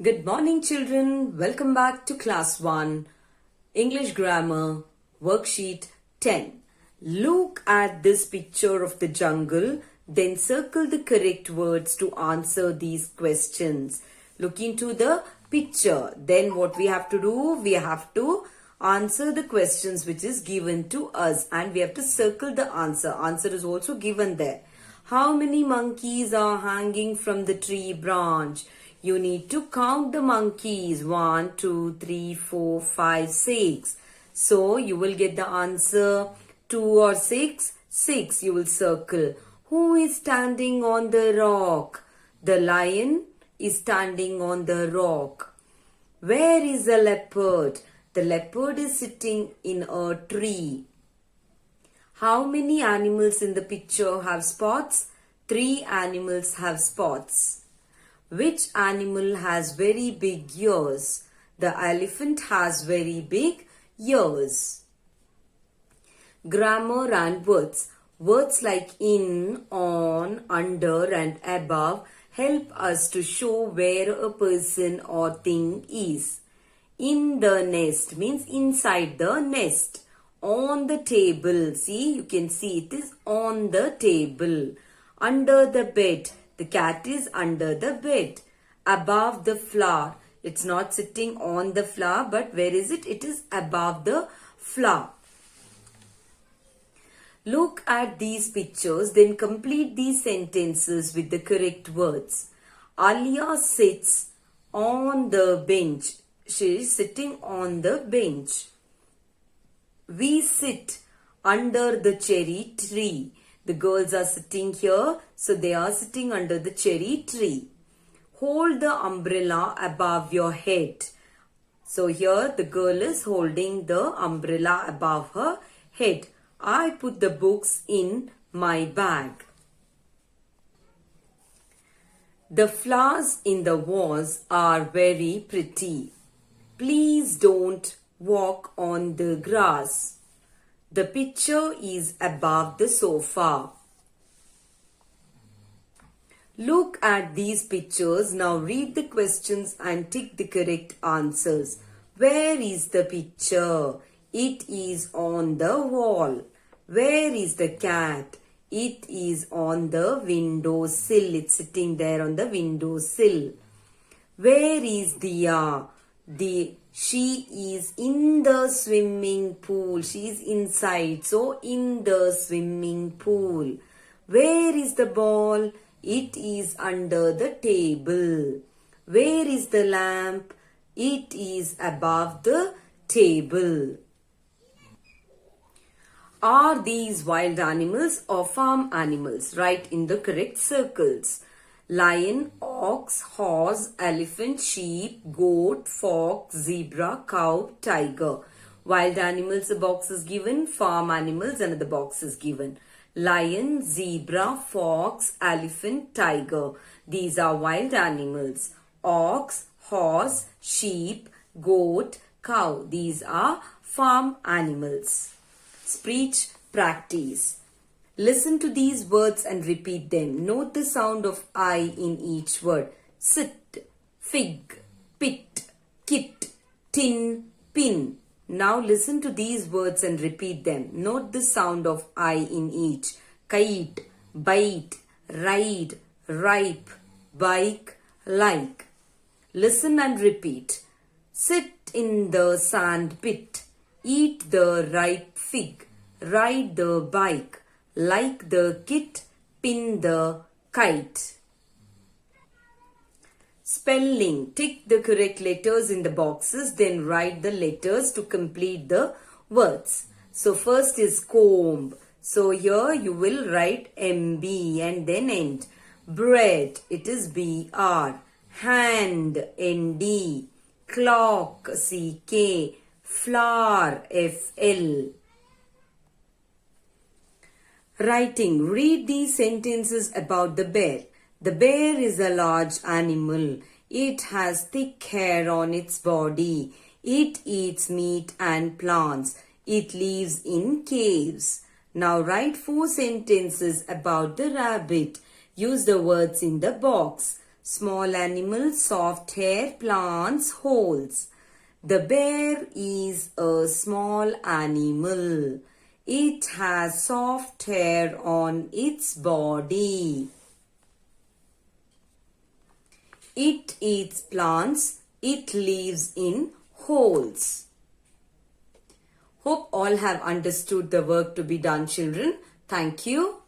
Good morning, children. Welcome back to class 1, English grammar, worksheet 10. Look at this picture of the jungle, then circle the correct words to answer these questions. Look into the picture. Then what we have to do? We have to answer the questions which is given to us and we have to circle the answer. Answer is also given there. How many monkeys are hanging from the tree branch? You need to count the monkeys. 1, 2, 3, 4, 5, 6. So you will get the answer 2 or 6. 6 you will circle. Who is standing on the rock? The lion is standing on the rock. Where is the leopard? The leopard is sitting in a tree. How many animals in the picture have spots? 3 animals have spots. Which animal has very big ears? The elephant has very big ears. Grammar and words. Words like in, on, under and above help us to show where a person or thing is. In the nest means inside the nest. On the table, see, you can see it is on the table. Under the bed, the cat is under the bed. Above the flower, it's not sitting on the flower, but where is it? It is above the flower. Look at these pictures, then complete these sentences with the correct words. Alia sits on the bench. She is sitting on the bench. We sit under the cherry tree. The girls are sitting here, so they are sitting under the cherry tree. Hold the umbrella above your head. So here the girl is holding the umbrella above her head. I put the books in my bag. The flowers in the vase are very pretty. Please don't walk on the grass. The picture is above the sofa. Look at these pictures. Now read the questions and tick the correct answers. Where is the picture? It is on the wall. Where is the cat? It is on the windowsill. It's sitting there on the windowsill. Where is Diya? She is in the swimming pool. She is inside. So, in the swimming pool. Where is the ball? It is under the table. Where is the lamp? It is above the table. Are these wild animals or farm animals? Write in the correct circles. Lion, ox, horse, elephant, sheep, goat, fox, zebra, cow, tiger. Wild animals, a box is given. Farm animals, another box is given. Lion, zebra, fox, elephant, tiger. These are wild animals. Ox, horse, sheep, goat, cow. These are farm animals. Speech practice. Listen to these words and repeat them. Note the sound of I in each word. Sit, fig, pit, kit, tin, pin. Now listen to these words and repeat them. Note the sound of I in each. Kite, bite, ride, ripe, bike, like. Listen and repeat. Sit in the sand pit. Eat the ripe fig. Ride the bike. Like the kit, pin the kite. Spelling. Tick the correct letters in the boxes, then write the letters to complete the words. So first is comb. So here you will write MB and then end. Bread, it is BR. Hand, ND. Clock, CK. Flower, FL. Writing. Read these sentences about the bear. The bear is a large animal. It has thick hair on its body. It eats meat and plants. It lives in caves. Now write 4 sentences about the rabbit. Use the words in the box. Small animal, soft hair, plants, holes. The bear is a small animal. It has soft hair on its body. It eats plants. It lives in holes. Hope all have understood the work to be done, children. Thank you.